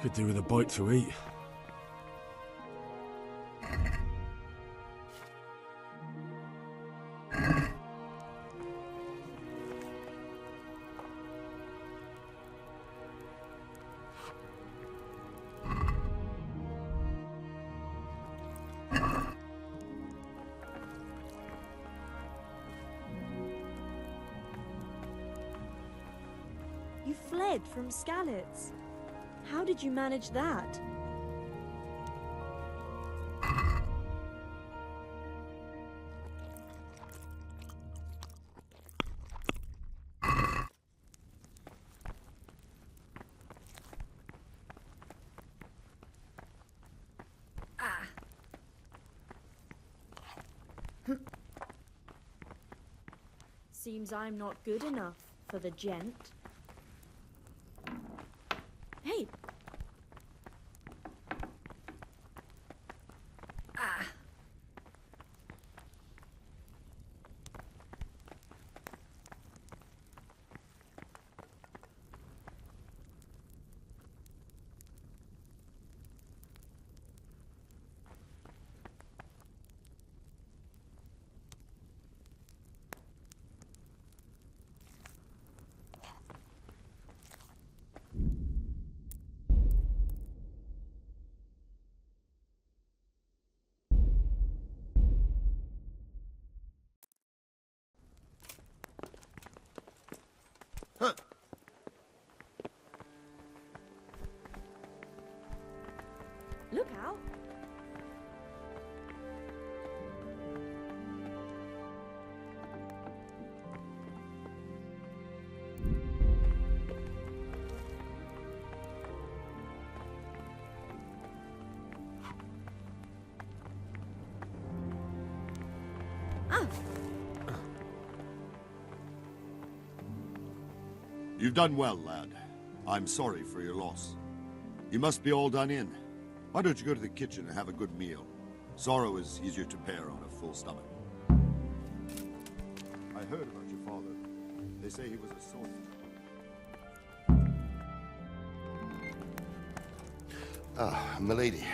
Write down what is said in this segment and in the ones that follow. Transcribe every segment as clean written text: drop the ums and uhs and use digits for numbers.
Could do with a bite to eat. You fled from Skalice. How did you manage that? Seems I'm not good enough for the gent. Hey! Look out! You've done well, lad. I'm sorry for your loss. You must be all done in. Why don't you go to the kitchen and have a good meal? Sorrow is easier to bear on a full stomach. I heard about your father. They say he was a soldier. Ah, milady.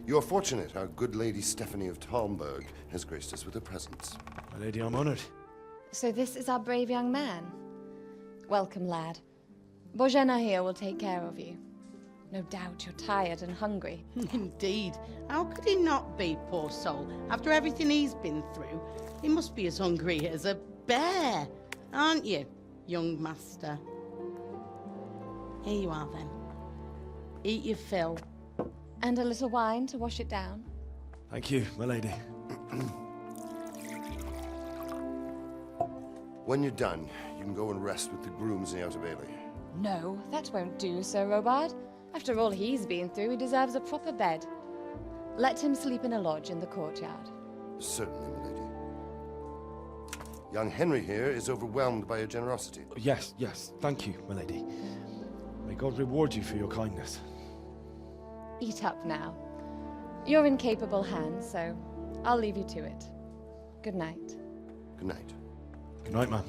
You are fortunate our good lady Stephanie of Talmberg has graced us with her presence. My lady, I'm honored. So this is our brave young man. Welcome, lad. Bojena here will take care of you. No doubt you're tired and hungry. Indeed. How could he not be, poor soul? After everything he's been through, he must be as hungry as a bear, aren't you, young master? Here you are, then. Eat your fill. And a little wine to wash it down. Thank you, my lady. When you're done, you can go and rest with the grooms in the Outer Bailey. No, that won't do, Sir Robard. After all he's been through, he deserves a proper bed. Let him sleep in a lodge in the courtyard. Certainly, milady. Young Henry here is overwhelmed by your generosity. Yes, yes, thank you, my lady. May God reward you for your kindness. Eat up now. You're in capable hands, so I'll leave you to it. Good night. Good night. Good night, man.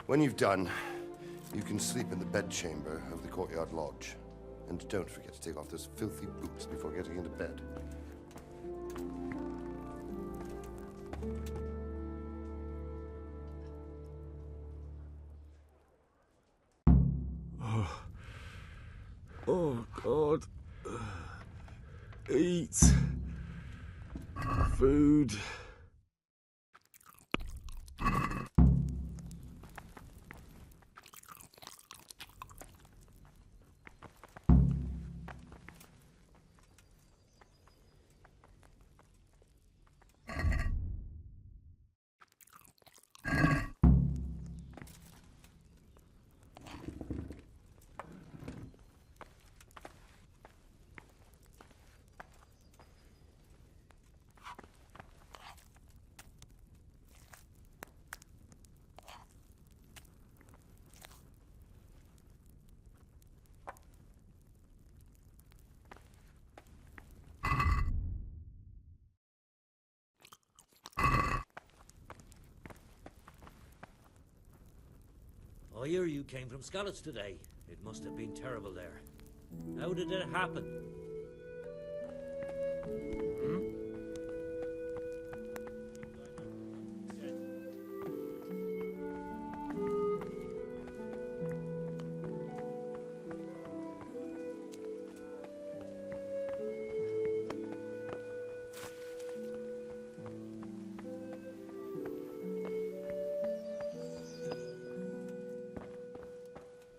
When you've done, you can sleep in the bedchamber of the courtyard lodge. And don't forget to take off those filthy boots before getting into bed. Oh, God. Eat. Food. I hear you came from Skalice today. It must have been terrible there. How did it happen?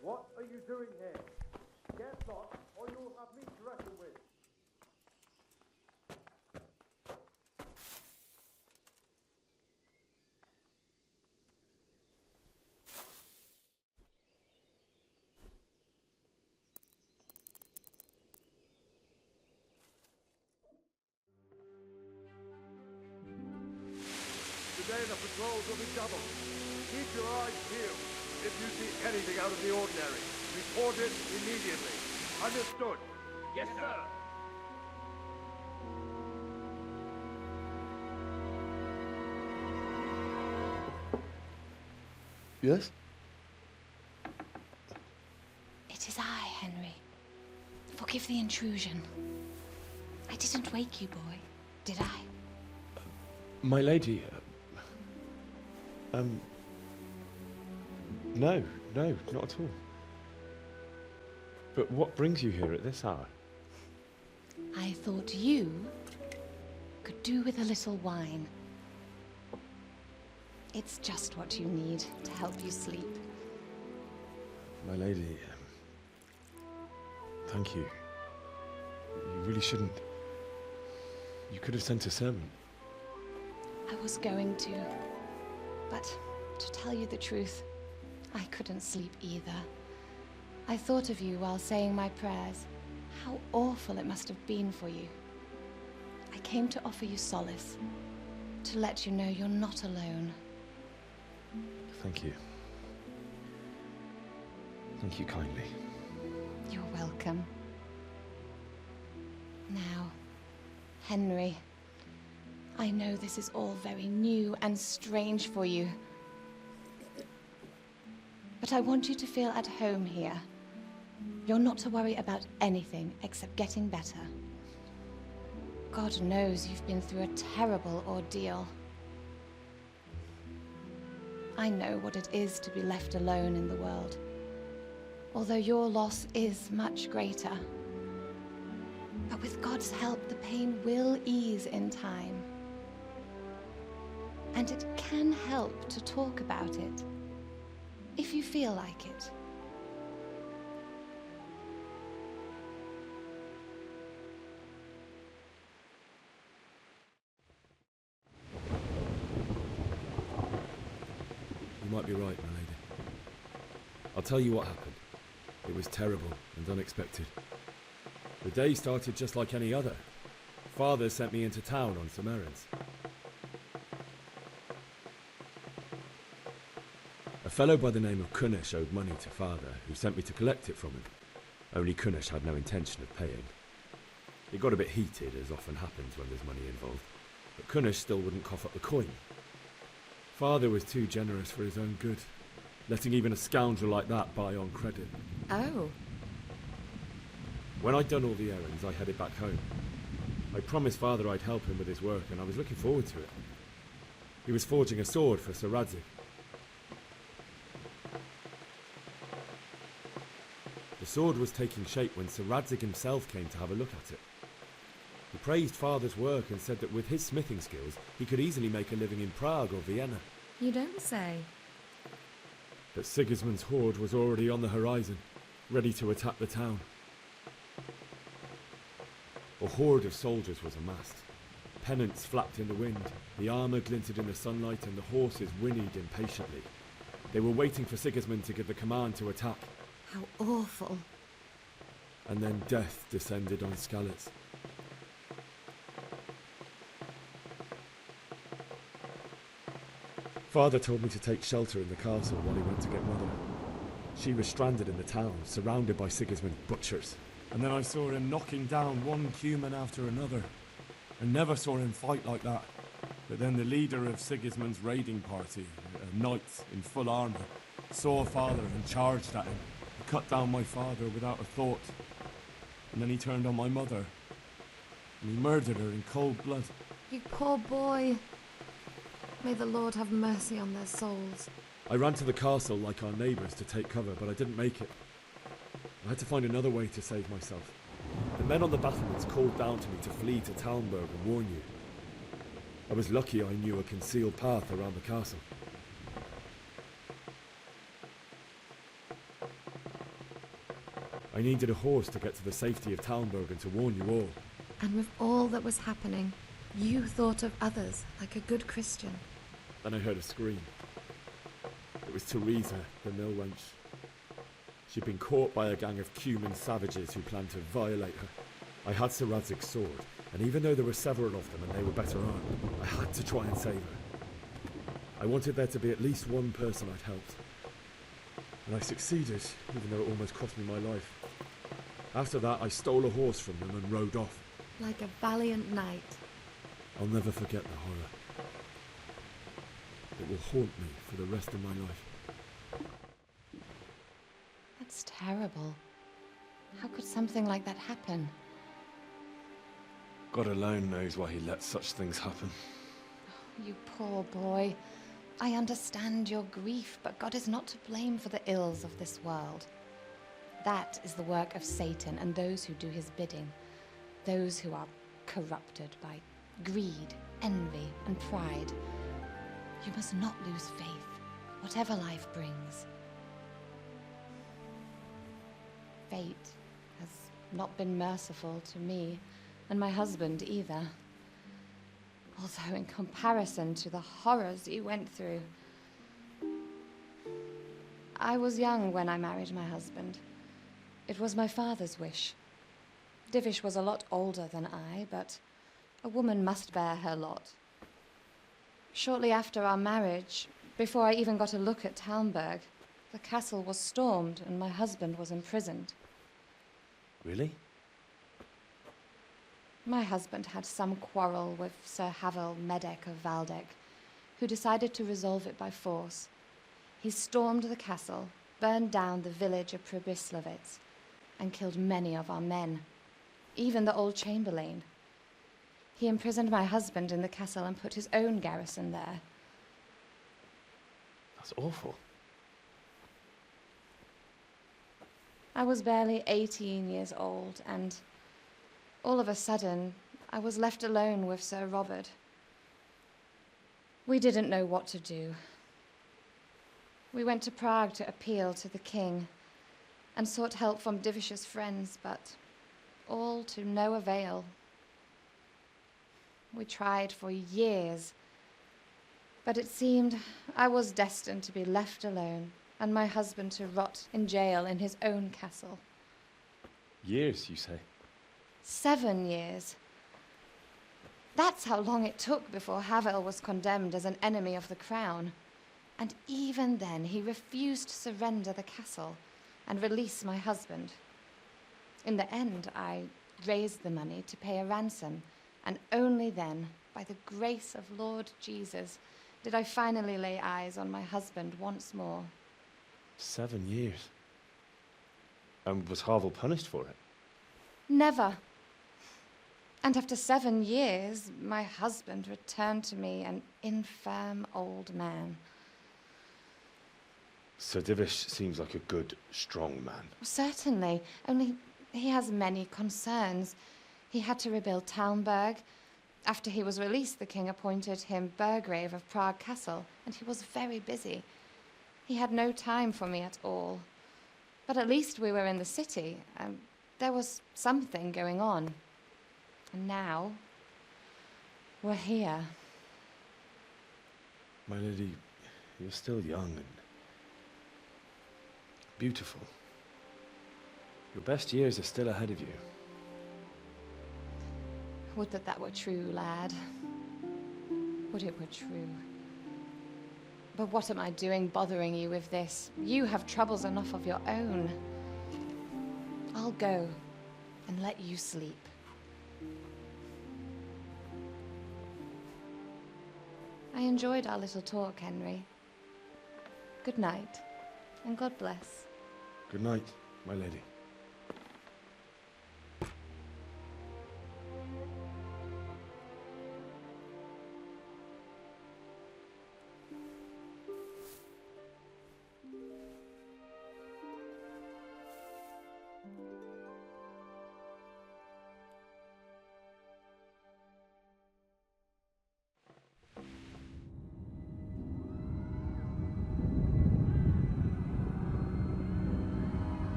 What are you doing here? Get lost, or you'll have me to wrestle with. Today the patrols will be doubled. Keep your eyes peeled. If you see anything out of the ordinary, report it immediately. Understood? Yes, sir. Yes? It is I, Henry. Forgive the intrusion. I didn't wake you, boy, did I? My lady, no, not at all. But what brings you here at this hour? I thought you could do with a little wine. It's just what you need to help you sleep. My lady, thank you. You really shouldn't. You could have sent a servant. I was going to, but to tell you the truth, I couldn't sleep either. I thought of you while saying my prayers. How awful it must have been for you. I came to offer you solace, to let you know you're not alone. Thank you. Thank you kindly. You're welcome. Now, Henry, I know this is all very new and strange for you. But I want you to feel at home here. You're not to worry about anything except getting better. God knows you've been through a terrible ordeal. I know what it is to be left alone in the world, although your loss is much greater. But with God's help, the pain will ease in time. And it can help to talk about it, if you feel like it. You might be right, my lady. I'll tell you what happened. It was terrible and unexpected. The day started just like any other. Father sent me into town on some errands. A fellow by the name of Kunnish owed money to Father, who sent me to collect it from him. Only Kunnish had no intention of paying. It got a bit heated, as often happens when there's money involved, but Kunnish still wouldn't cough up the coin. Father was too generous for his own good, letting even a scoundrel like that buy on credit. Oh. When I'd done all the errands, I headed back home. I promised Father I'd help him with his work, and I was looking forward to it. He was forging a sword for Sir Radzik. The sword was taking shape when Sir Radzik himself came to have a look at it. He praised Father's work and said that with his smithing skills, he could easily make a living in Prague or Vienna. You don't say. But Sigismund's horde was already on the horizon, ready to attack the town. A horde of soldiers was amassed. Pennants flapped in the wind, the armour glinted in the sunlight, and the horses whinnied impatiently. They were waiting for Sigismund to give the command to attack. How awful. And then death descended on Skalice. Father told me to take shelter in the castle while he went to get Mother. She was stranded in the town, surrounded by Sigismund's butchers. And then I saw him knocking down one Cuman after another. I never saw him fight like that. But then the leader of Sigismund's raiding party, a knight in full armour, Saw father and charged at him. He cut down my father without a thought. And then he turned on my mother. And he murdered her in cold blood. You poor boy. May the Lord have mercy on their souls. I ran to the castle like our neighbours to take cover, but I didn't make it. I had to find another way to save myself. The men on the battlements called down to me to flee to Talmberg and warn you. I was lucky I knew a concealed path around the castle. I needed a horse to get to the safety of Talmberg and to warn you all. And with all that was happening, you thought of others like a good Christian. Then I heard a scream. It was Teresa, the mill wench. She'd been caught by a gang of Cuman savages who planned to violate her. I had Sir Radzig's sword, and even though there were several of them and they were better armed, I had to try and save her. I wanted there to be at least one person I'd helped. And I succeeded, even though it almost cost me my life. After that, I stole a horse from them and rode off. Like a valiant knight. I'll never forget the horror. It will haunt me for the rest of my life. That's terrible. How could something like that happen? God alone knows why he lets such things happen. You poor boy. I understand your grief, but God is not to blame for the ills of this world. That is the work of Satan and those who do his bidding. Those who are corrupted by greed, envy, and pride. You must not lose faith, whatever life brings. Fate has not been merciful to me, and my husband either. Although in comparison to the horrors you went through. I was young when I married my husband. It was my father's wish. Divish was a lot older than I, but a woman must bear her lot. Shortly after our marriage, before I even got a look at Talmberg, the castle was stormed and my husband was imprisoned. Really? My husband had some quarrel with Sir Havel Medek of Valdek, who decided to resolve it by force. He stormed the castle, burned down the village of Pribyslavitz, and killed many of our men, even the old chamberlain. He imprisoned my husband in the castle and put his own garrison there. That's awful. I was barely 18 years old, and all of a sudden, I was left alone with Sir Robert. We didn't know what to do. We went to Prague to appeal to the king and sought help from Divish's friends, but all to no avail. We tried for years, but it seemed I was destined to be left alone and my husband to rot in jail in his own castle. Years, you say? 7 years. That's how long it took before Havel was condemned as an enemy of the crown. And even then, he refused to surrender the castle and release my husband. In the end, I raised the money to pay a ransom, and only then, by the grace of Lord Jesus, did I finally lay eyes on my husband once more. 7 years? And was Havel punished for it? Never. And after 7 years, my husband returned to me an infirm old man. Sir Divish seems like a good, strong man. Certainly, only he has many concerns. He had to rebuild Talmberg. After he was released, the king appointed him Burgrave of Prague Castle, and he was very busy. He had no time for me at all. But at least we were in the city, and there was something going on. And now, we're here. My lady, you're still young and beautiful. Your best years are still ahead of you. Would that that were true, lad. Would it were true. But what am I doing bothering you with this? You have troubles enough of your own. I'll go and let you sleep. I enjoyed our little talk, Henry. Good night. and God bless. Good night, my lady.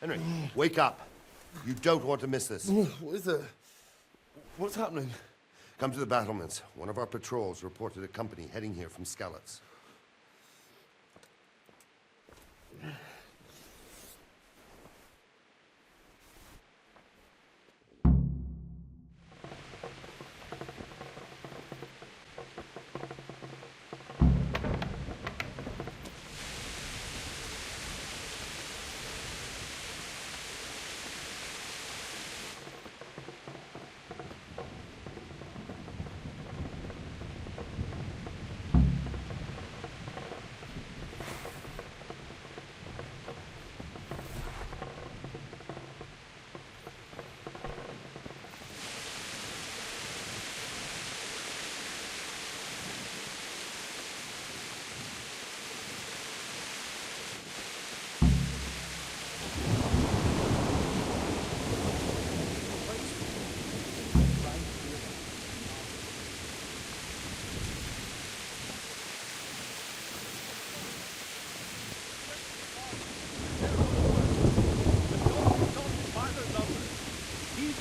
Henry, wake up. You don't want to miss this. What is it? What's happening? Come to the battlements. One of our patrols reported a company heading here from Skalice.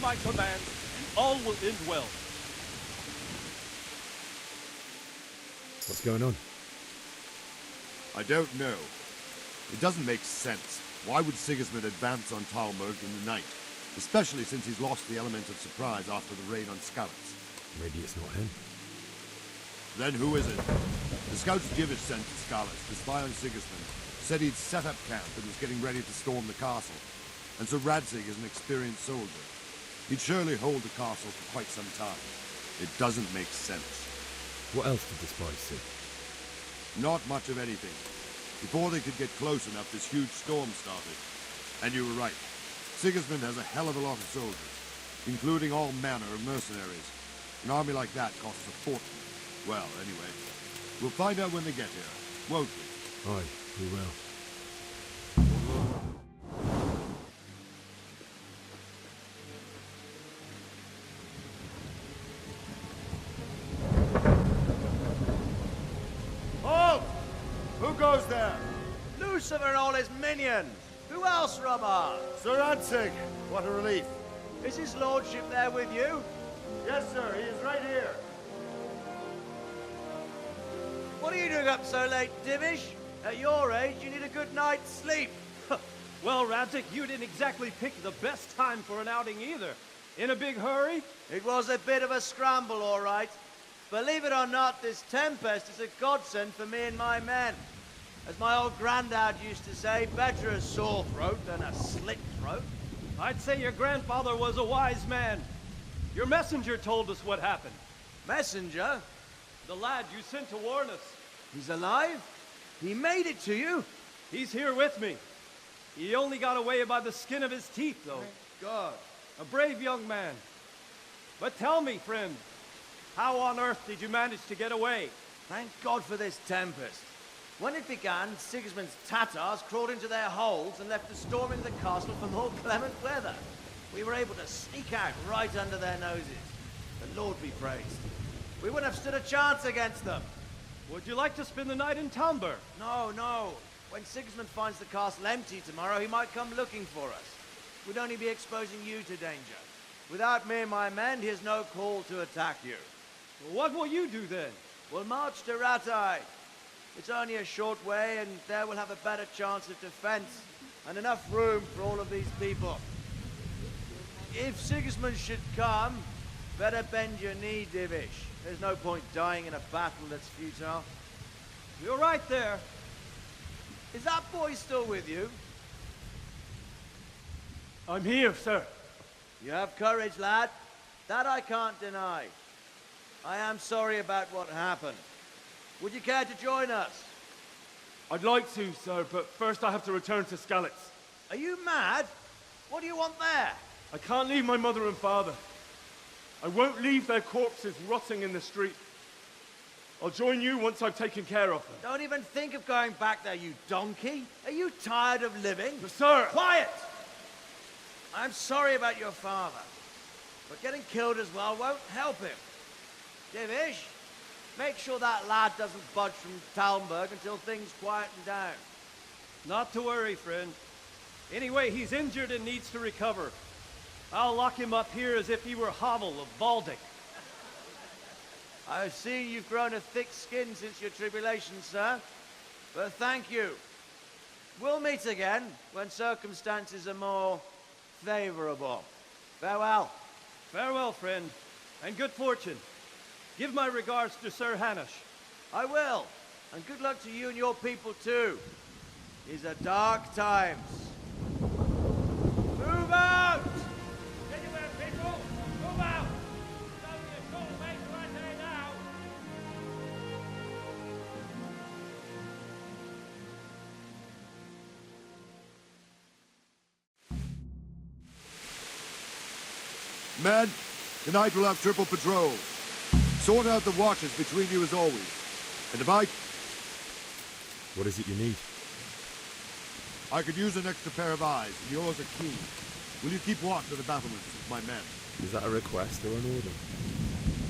My command, and all will end well. What's going on? I don't know. It doesn't make sense. Why would Sigismund advance on Talmberg in the night? Especially since he's lost the element of surprise after the raid on Skalice. Maybe it's not him. Then who is it? The scouts Jivish sent to Skalice to spy on Sigismund said he'd set up camp and was getting ready to storm the castle. And so Radzig is an experienced soldier. He'd surely hold the castle for quite some time. It doesn't make sense. What else did the spies see? Not much of anything. Before they could get close enough, this huge storm started. And you were right. Sigismund has a hell of a lot of soldiers, including all manner of mercenaries. An army like that costs a fortune. Well, anyway, we'll find out when they get here, won't we? Aye, we will. Goes there? Lucifer and all his minions! Who else, Robert? Sir Radzig! What a relief. Is his lordship there with you? Yes, sir. He is right here. What are you doing up so late, Divish? At your age, you need a good night's sleep. Well, Radzig, you didn't exactly pick the best time for an outing either. In a big hurry? It was a bit of a scramble, all right. Believe it or not, this tempest is a godsend for me and my men. As my old granddad used to say, better a sore throat than a slit throat. I'd say your grandfather was a wise man. Your messenger told us what happened. Messenger? The lad you sent to warn us. He's alive? He made it to you? He's here with me. He only got away by the skin of his teeth, though. Thank God. A brave young man. But tell me, friend, how on earth did you manage to get away? Thank God for this tempest. When it began, Sigismund's Tatars crawled into their holes and left us storming the castle for more clement weather. We were able to sneak out right under their noses. The Lord be praised. We wouldn't have stood a chance against them. Would you like to spend the night in Talmberg? No, no. When Sigismund finds the castle empty tomorrow, he might come looking for us. We'd only be exposing you to danger. Without me and my men, he has no call to attack you. Well, what will you do then? We'll march to Rattay. It's only a short way, and there we'll have a better chance of defense, and enough room for all of these people. If Sigismund should come, better bend your knee, Divish. There's no point dying in a battle that's futile. You're right there. Is that boy still with you? I'm here, sir. You have courage, lad. That I can't deny. I am sorry about what happened. Would you care to join us? I'd like to, sir, but first I have to return to Skalice. Are you mad? What do you want there? I can't leave my mother and father. I won't leave their corpses rotting in the street. I'll join you once I've taken care of them. Don't even think of going back there, you donkey. Are you tired of living? But sir! Quiet! I'm sorry about your father, but getting killed as well won't help him. Divish, make sure that lad doesn't budge from Talmberg until things quieten down. Not to worry, friend. Anyway, he's injured and needs to recover. I'll lock him up here as if he were Havel of Baldic. I see you've grown a thick skin since your tribulation, sir. But thank you. We'll meet again when circumstances are more favorable. Farewell. Farewell, friend, and good fortune. Give my regards to Sir Hanush. I will. And good luck to you and your people, too. These are dark times. Move out! Anywhere, people! Move out! It's only a short way to Rattay now! Men, tonight we'll have triple patrols. Sort out the watches between you as always. And if I... What is it you need? I could use an extra pair of eyes, and yours are keen. Will you keep watch of the battlements with my men? Is that a request or an order?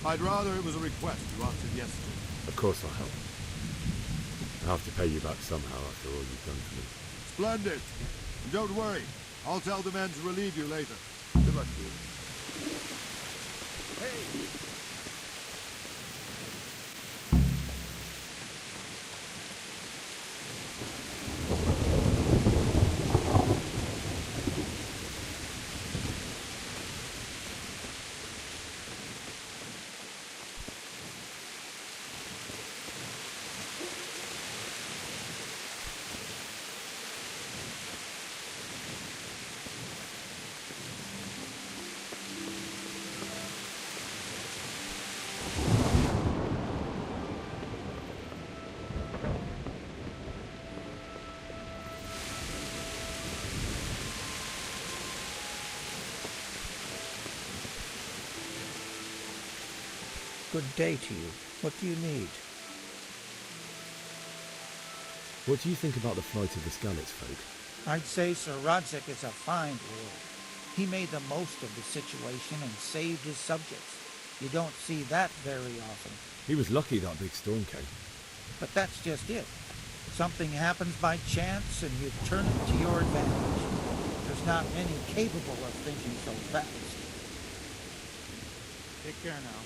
I'd rather it was a request you answered yes to. Of course I'll help. I'll have to pay you back somehow after all you've done for me. Splendid. And don't worry. I'll tell the men to relieve you later. Good luck to you. Hey! Good day to you. What do you need? What do you think about the flight of the Skalice folk? I'd say Sir Rodzik is a fine lord. He made the most of the situation and saved his subjects. You don't see that very often. He was lucky that big storm came. But that's just it. Something happens by chance and you turn it to your advantage. There's not many capable of thinking so fast. Take care now.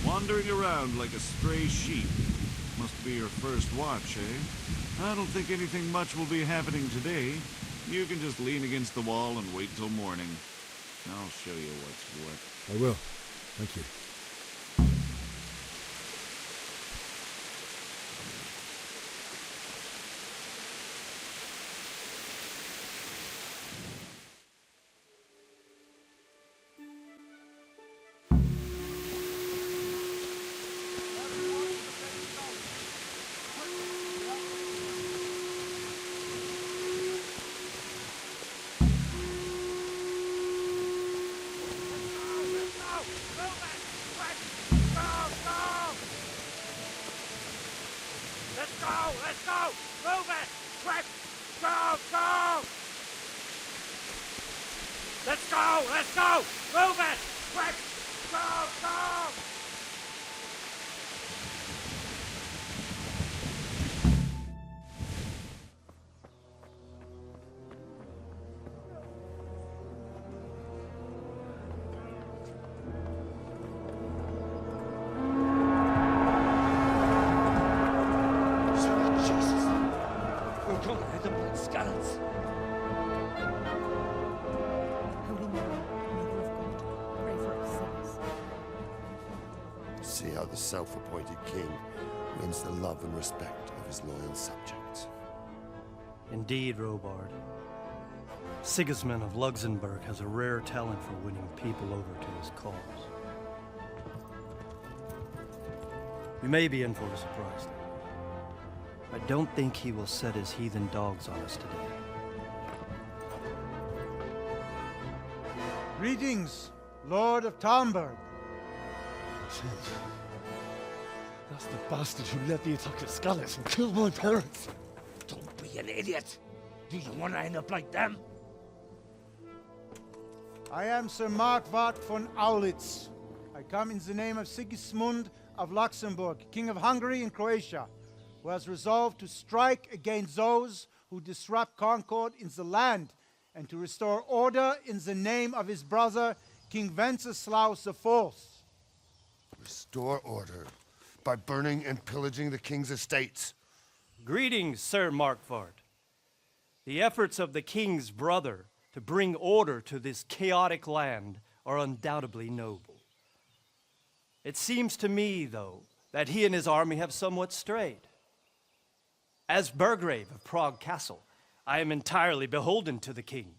Wandering around like a stray sheep. Must be your first watch, eh? I don't think anything much will be happening today. You can just lean against the wall and wait till morning. I'll show you what's what. I will. Thank you. Let's go! Move it! Quick! Go! Go! go! Let's go! Move it! Quick! Go! Go! We're coming at the blood scallops. Holy Mary, Mother of God, pray for us sinners. See how the self-appointed king wins the love and respect of his loyal subjects. Indeed, Robard. Sigismund of Luxembourg has a rare talent for winning people over to his cause. We may be in for a surprise, though. I don't think he will set his heathen dogs on us today. Greetings, Lord of Talmberg. Shit. That's the bastard who led the attack at Skalice and killed my parents. Don't be an idiot. Do you want to end up like them? I am Sir Markwart von Aulitz. I come in the name of Sigismund of Luxembourg, King of Hungary and Croatia, who has resolved to strike against those who disrupt concord in the land and to restore order in the name of his brother, King Wenceslaus IV. Restore order by burning and pillaging the king's estates. Greetings, Sir Markwart. The efforts of the king's brother to bring order to this chaotic land are undoubtedly noble. It seems to me, though, that he and his army have somewhat strayed. As Burgrave of Prague Castle, I am entirely beholden to the king,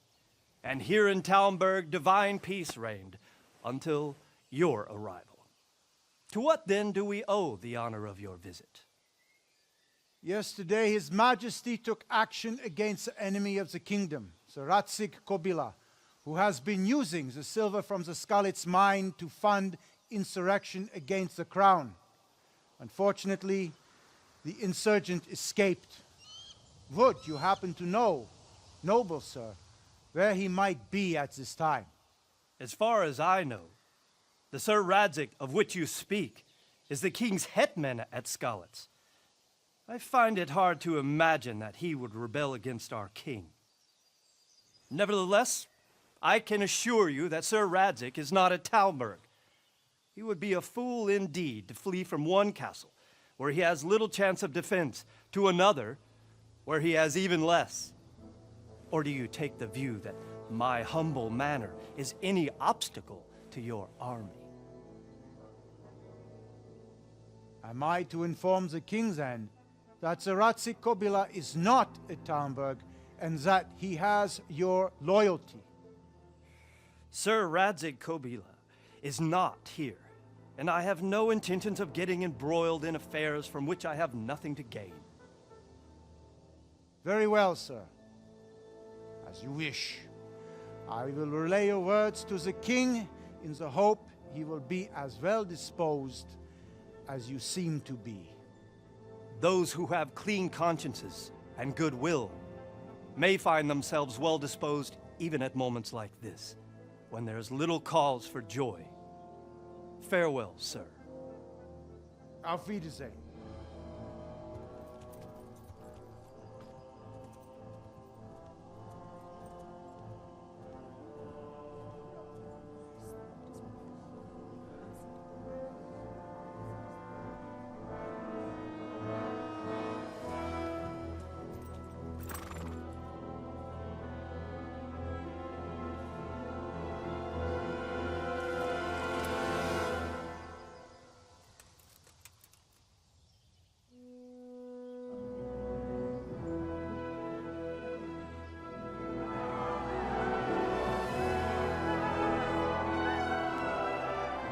and here in Talmberg divine peace reigned until your arrival. To what then do we owe the honor of your visit? Yesterday, His Majesty took action against the enemy of the kingdom, Sir Radzig Kobyla, who has been using the silver from the Skalice mine to fund insurrection against the crown. Unfortunately, the insurgent escaped. Would you happen to know, noble sir, where he might be at this time? As far as I know, the Sir Radzig of which you speak is the king's hetman at Skalice. I find it hard to imagine that he would rebel against our king. Nevertheless, I can assure you that Sir Radzig is not at Talmberg. He would be a fool indeed to flee from one castle, where he has little chance of defense, to another, where he has even less. Or do you take the view that my humble manner is any obstacle to your army? Am I to inform the king then that Sir Radzig Kobyla is not at Talmberg and that he has your loyalty? Sir Radzig Kobyla is not here, and I have no intentions of getting embroiled in affairs from which I have nothing to gain. Very well, sir. As you wish. I will relay your words to the king in the hope he will be as well disposed as you seem to be. Those who have clean consciences and goodwill may find themselves well disposed even at moments like this, when there is little cause for joy. Farewell, sir. Auf Wiedersehen.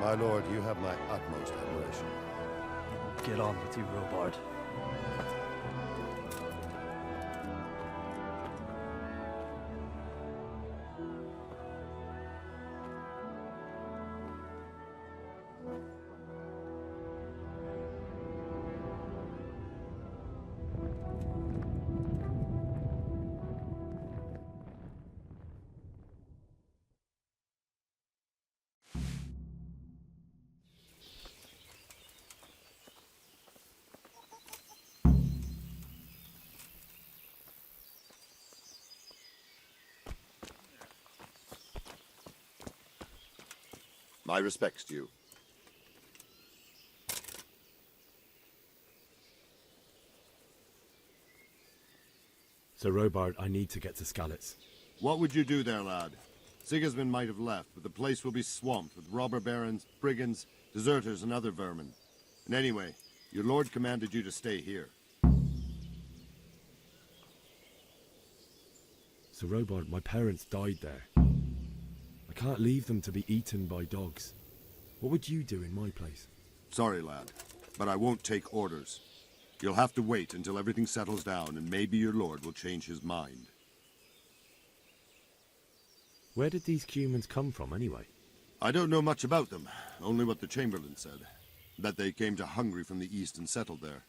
My lord, you have my utmost admiration. Get on with you, Robard. My respects to you. Sir Robard, I need to get to Skalice. What would you do there, lad? Sigismund might have left, but the place will be swamped with robber barons, brigands, deserters, and other vermin. And anyway, your lord commanded you to stay here. Sir Robard, my parents died there. I can't leave them to be eaten by dogs. What would you do in my place? Sorry, lad, but I won't take orders. You'll have to wait until everything settles down, and maybe your lord will change his mind. Where did these humans come from, anyway? I don't know much about them, only what the Chamberlain said. That they came to Hungary from the east and settled there.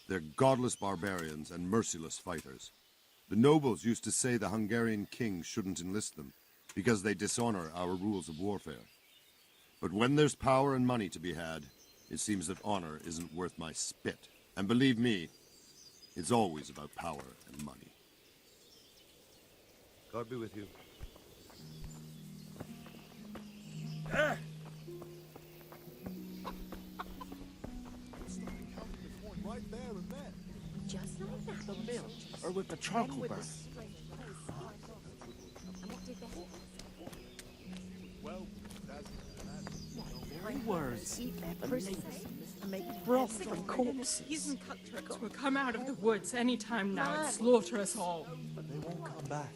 They're godless barbarians and merciless fighters. The nobles used to say the Hungarian king shouldn't enlist them, because they dishonor our rules of warfare. But when there's power and money to be had, it seems that honor isn't worth my spit. And believe me, it's always about power and money. God be with you. Right there and then. Just like that. The mill, or with the charcoal burn. Well, Very words. Eat their prisoners and make broth from corpses. These cutthroats will come out of the woods any time now and slaughter us all. But they won't come back.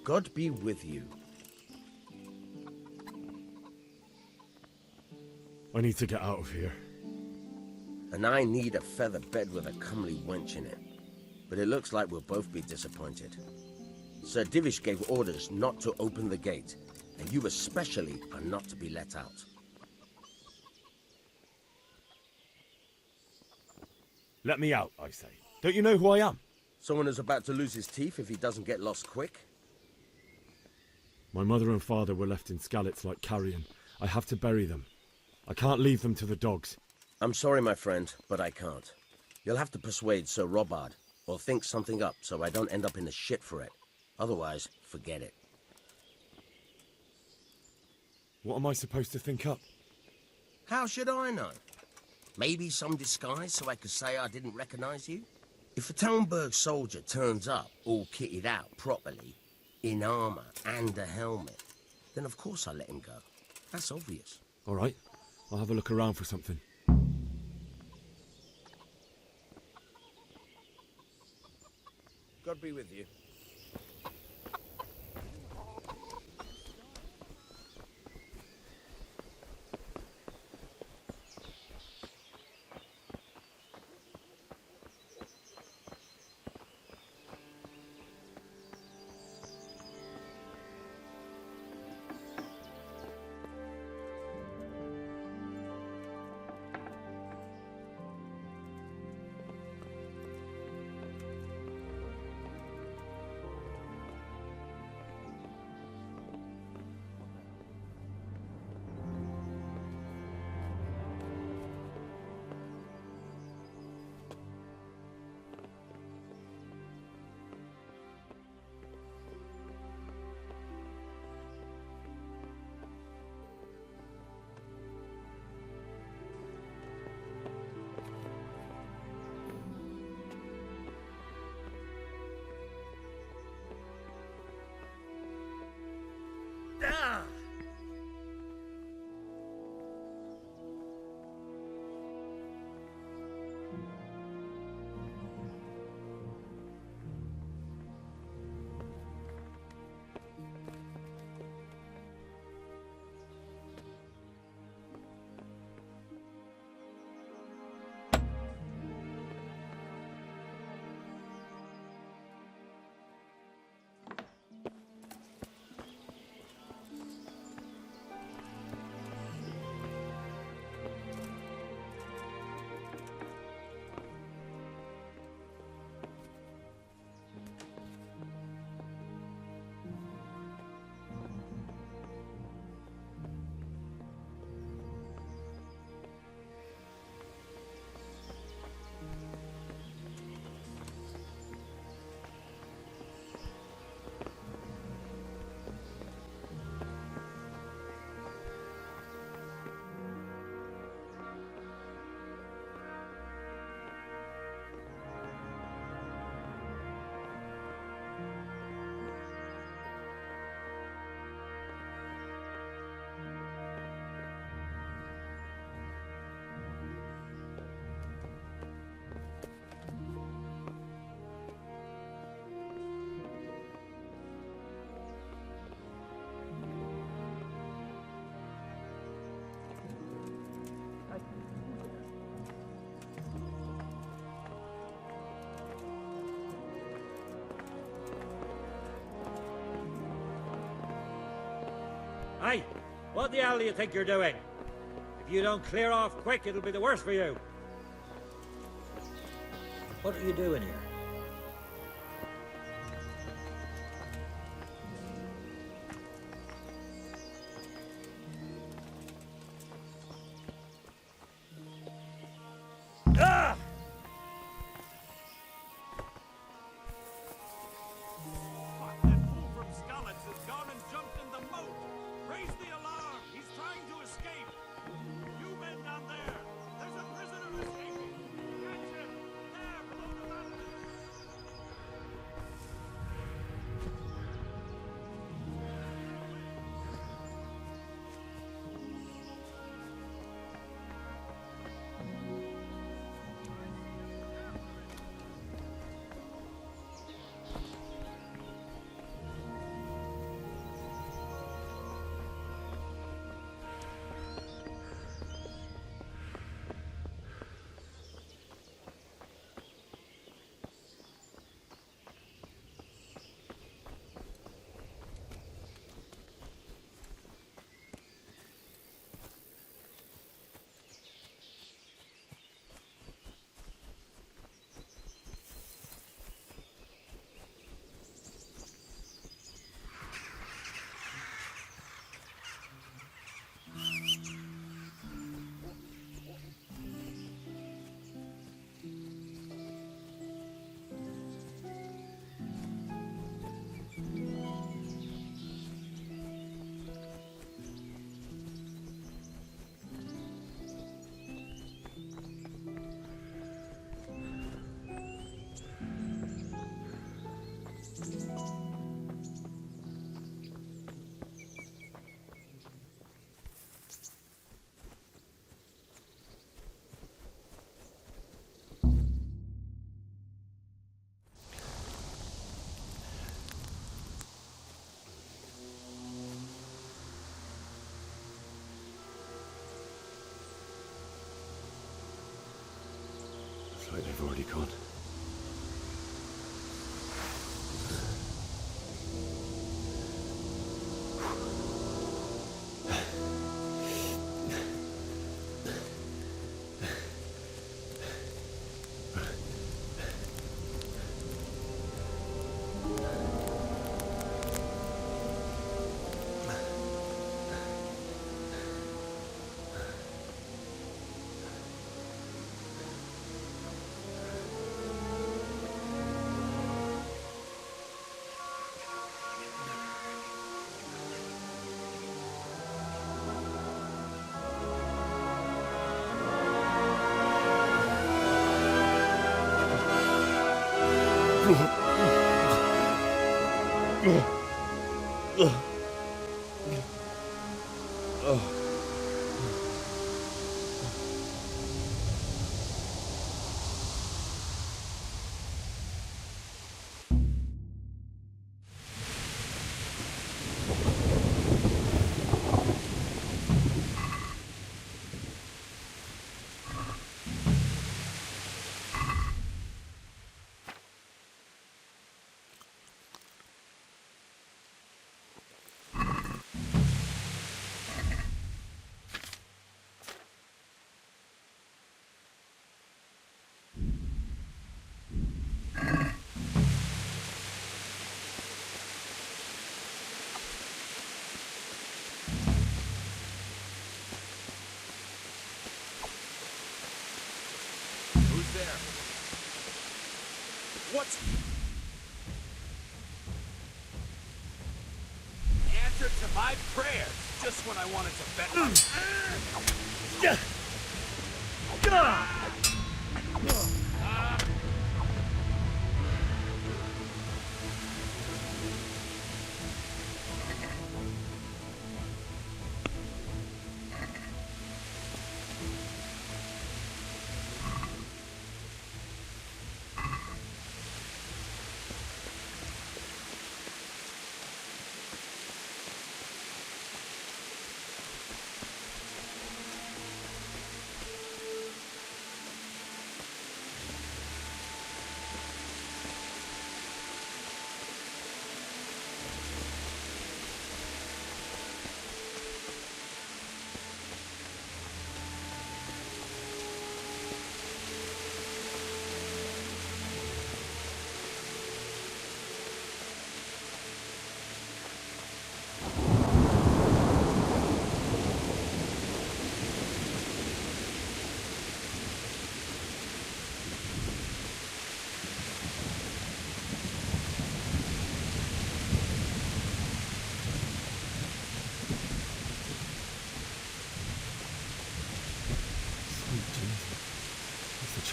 God be with you. I need to get out of here. And I need a feather bed with a comely wench in it. But it looks like we'll both be disappointed. Sir Divish gave orders not to open the gate, and you especially are not to be let out. Let me out, I say. Don't you know who I am? Someone who's about to lose his teeth if he doesn't get lost quick? My mother and father were left in Skalice like carrion. I have to bury them. I can't leave them to the dogs. I'm sorry, my friend, but I can't. You'll have to persuade Sir Robard, or think something up so I don't end up in the shit for it. Otherwise, forget it. What am I supposed to think up? How should I know? Maybe some disguise so I could say I didn't recognize you? If a Talmberg soldier turns up all kitted out properly, in armor and a helmet, then of course I let him go. That's obvious. All right, I'll have a look around for something. God be with you. Hey, what the hell do you think you're doing? If you don't clear off quick, it'll be the worse for you. What are you doing here? Ah! Fuck, that fool from Skalice has gone and jumped in the moat. Raise the alarm. He's trying to escape. You men down there. There's a prisoner escaping. Catch him. There, blow the mountain. It's like they've already gone. There. What's... Answer to my prayers, just when I wanted to bet my...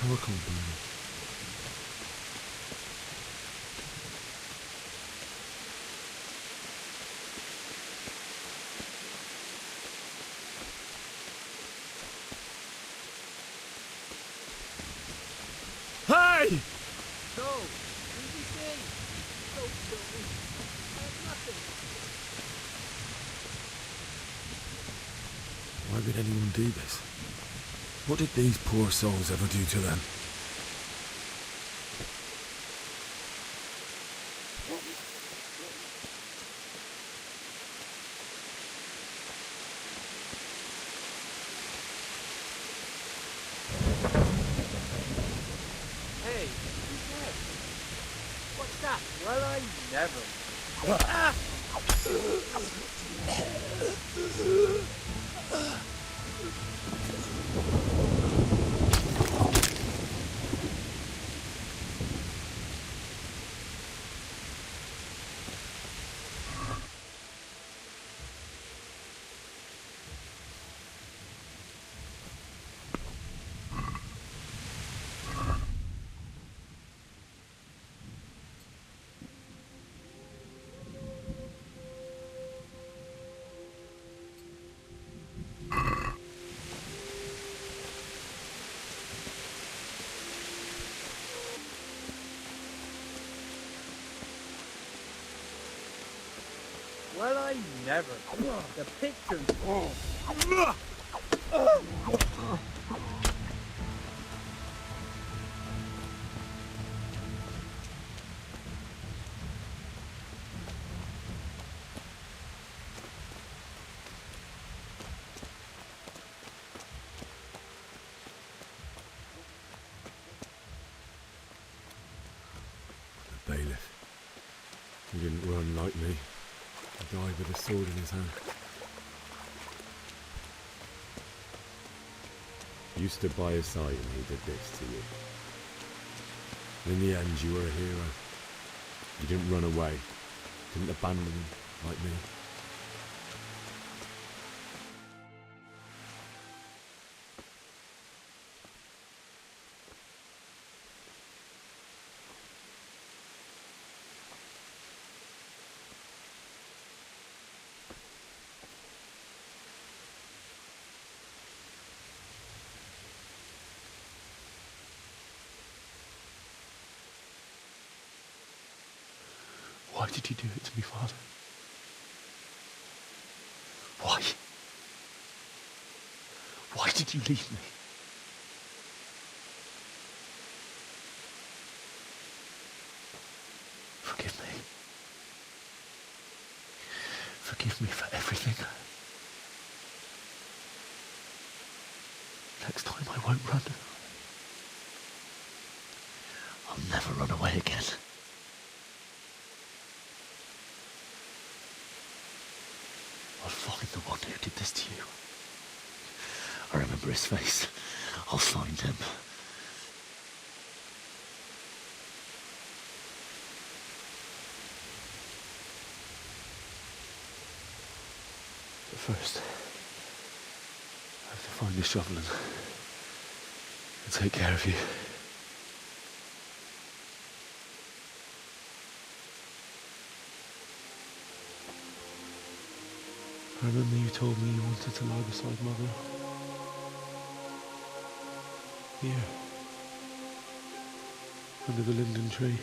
charcoal burning. Hey! No! Easy thing! Don't kill me. I have nothing. Why would anyone do this? What did these poor souls ever do to them? Hey, who's that? What's that? Well, I never. Ah! Well, I never. The pictures. The bailiff. He didn't run like me. He died with a sword in his hand. You stood by his side and he did this to you. And in the end, you were a hero. You didn't run away. Didn't abandon him like me. Why did you do it to me, Father? Why? Why did you leave me? Forgive me. Forgive me for everything. Next time I won't run. I'll never run away again. I'll find the one who did this to you. I remember his face. I'll find him. But first, I have to find the shovel and take care of you. I remember you told me you wanted to lie beside Mother. Here. Under the linden tree.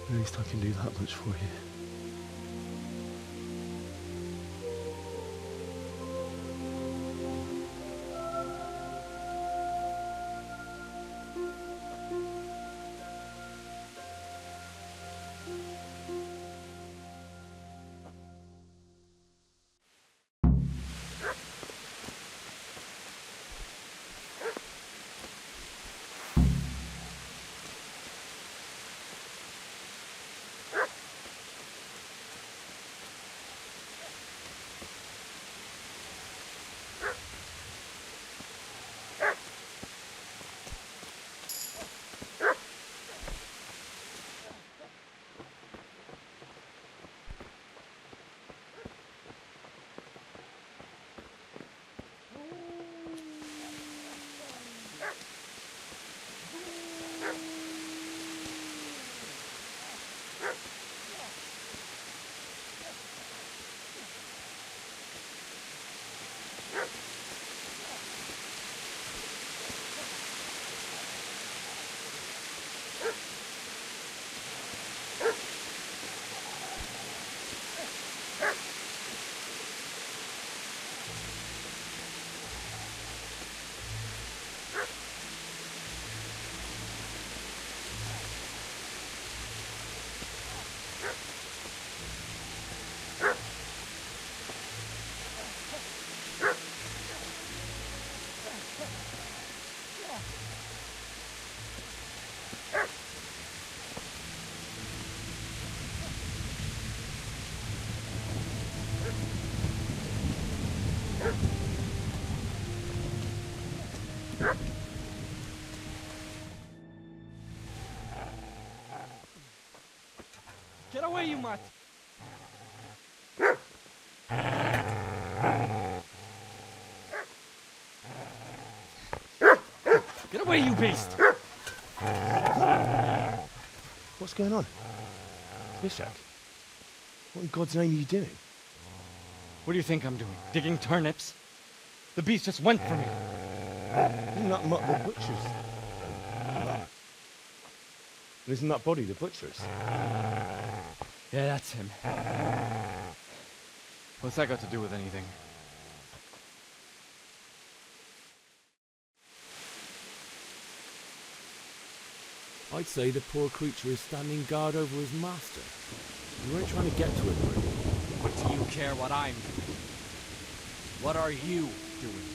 At least I can do that much for you. Get away, you mutt! Get away, you beast! What's going on? Bishak? What in God's name are you doing? What do you think I'm doing? Digging turnips? The beast just went for me. Isn't that the butcher's? Isn't that body the butcher's? Yeah, that's him. What's that got to do with anything? I'd say the poor creature is standing guard over his master. You weren't trying to get to him, were you? What do you care what I'm doing? What are you doing?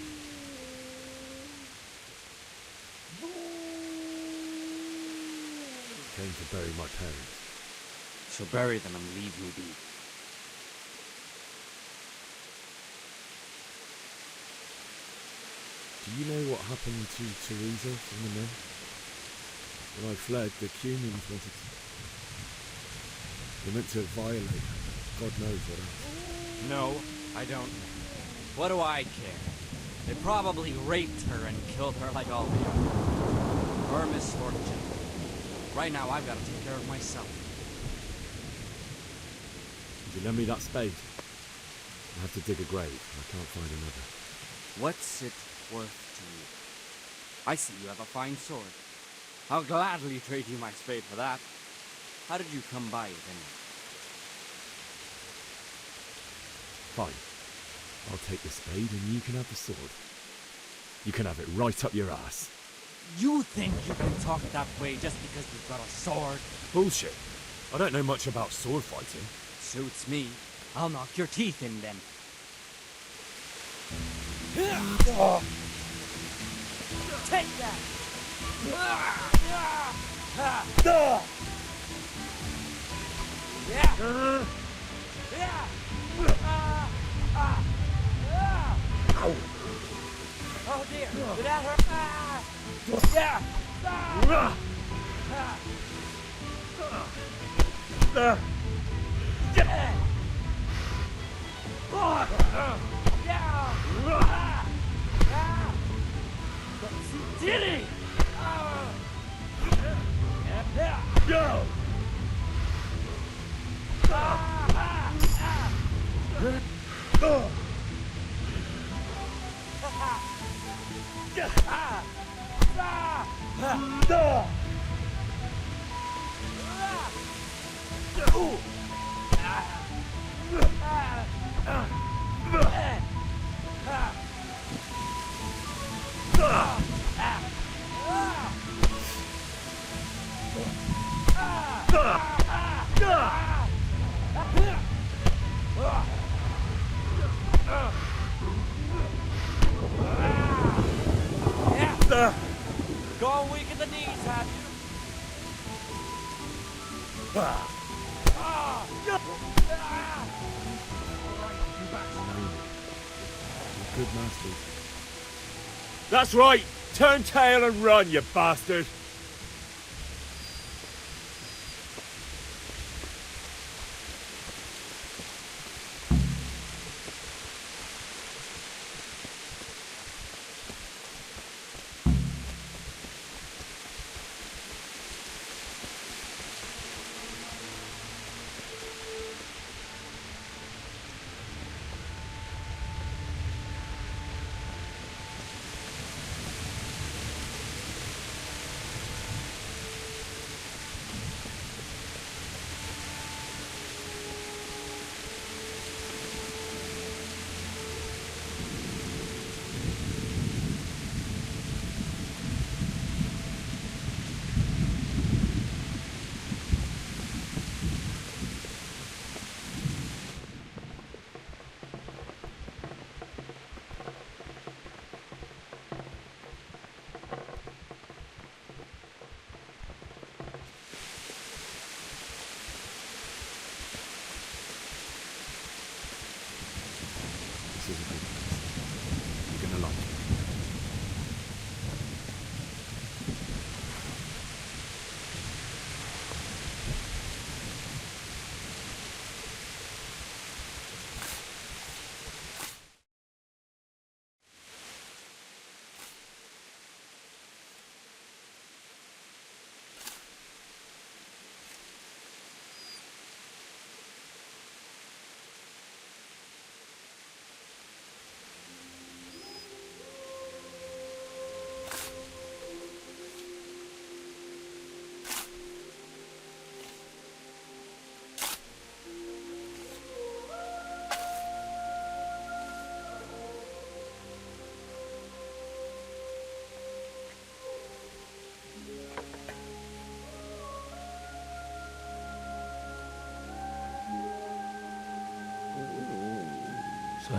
Came to bury my parents. So bury them and leave me be. Do you know what happened to Teresa from the men? When I fled, the Cumans wanted to... They meant to violate her. God knows what else. No, I don't. What do I care? They probably raped her and killed her like all the others. Her misfortune. Right now, I've got to take care of myself. Would you lend me that spade? I have to dig a grave. I can't find another. What's it worth to you? I see you have a fine sword. I'll gladly trade you my spade for that. How did you come by it anyway? Fine. I'll take the spade and you can have the sword. You can have it right up your ass. You think you can talk that way just because you've got a sword? Bullshit. I don't know much about sword fighting. Suits me. I'll knock your teeth in then. Take that! Oh dear! Did that hurt? Yeah! Did he? Go! Gone weak at the knees, have you? Good masters. That's right! Turn tail and run, you bastard! So,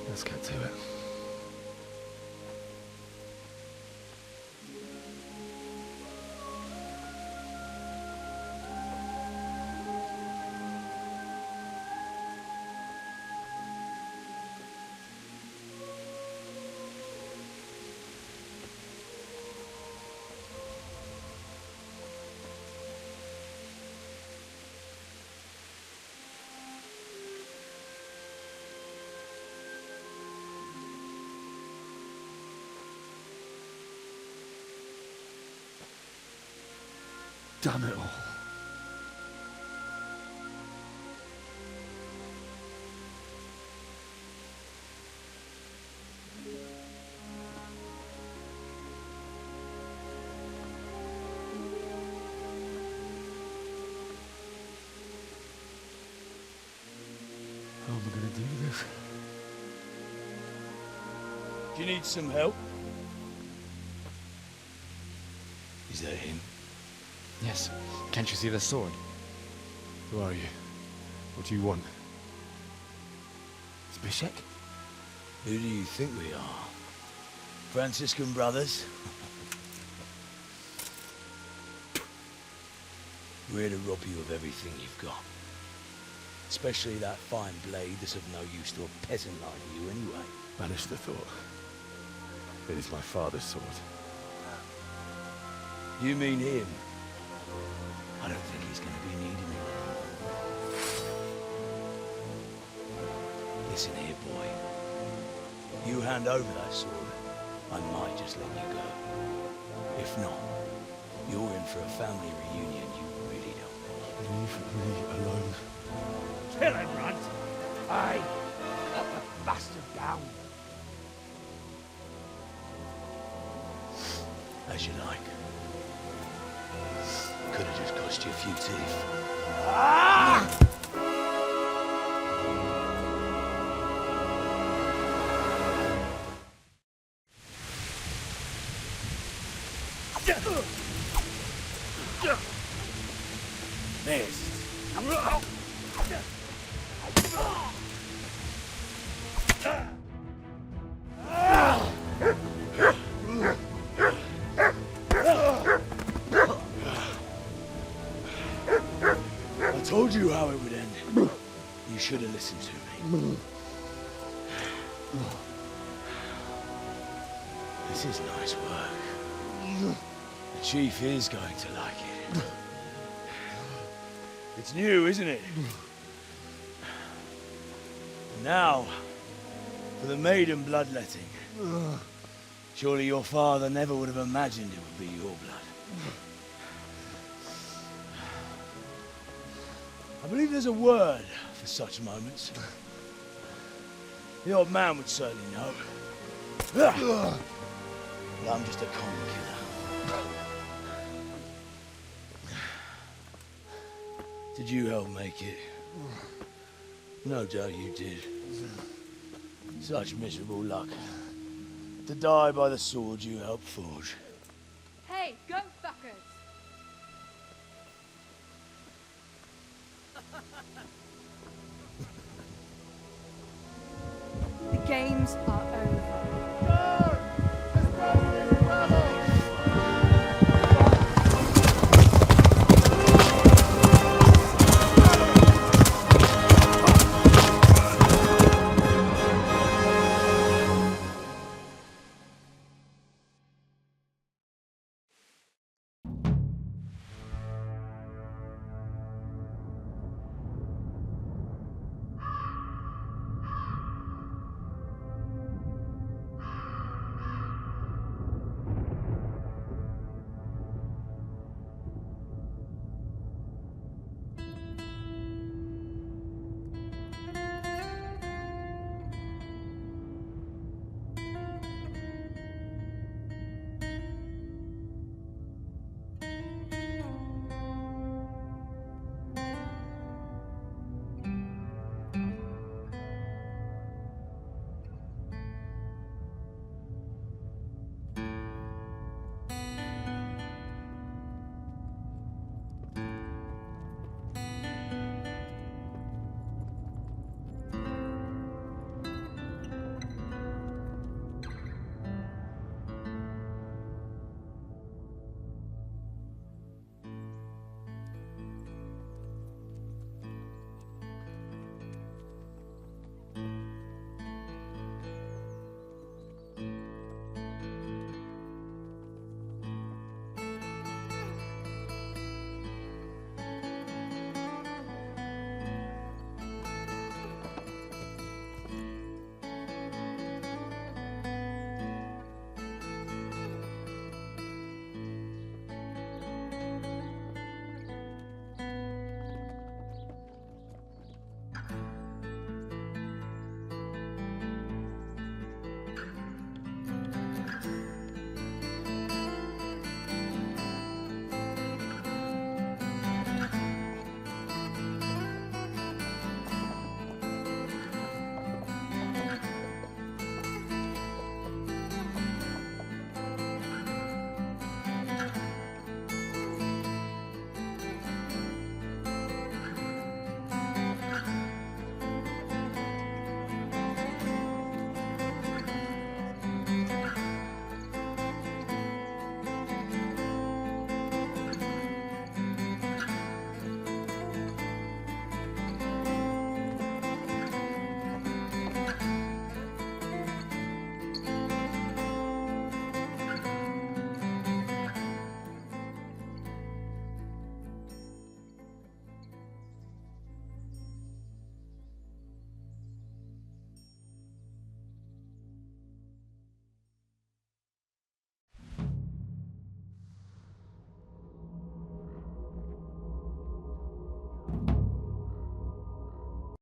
let's get to it. Damn it all. How am I going to do this? Do you need some help? Is that him? Yes. Can't you see the sword? Who are you? What do you want? Zbyszek? Who do you think we are? Franciscan brothers? We're to rob you of everything you've got. Especially that fine blade that's of no use to a peasant like you anyway. Banish the thought. It is my father's sword. You mean him? I don't think he's going to be needing it. Listen here, boy. You hand over that sword, I might just let you go. If not, you're in for a family reunion you really don't want. Leave me alone. Kill him, Runt! Aye! Cut the bastard down! As you like. Could have just cost you a few teeth. Ah! Missed. I told you how it would end. You should have listened to me. This is nice work. The chief is going to like it. It's new, isn't it? Now, for the maiden bloodletting. Surely your father never would have imagined it would be your blood. I believe there's a word for such moments. The old man would certainly know. But I'm just a common killer. Did you help make it? No doubt you did. Such miserable luck. To die by the sword you helped forge. Hey, go fuckers! The games are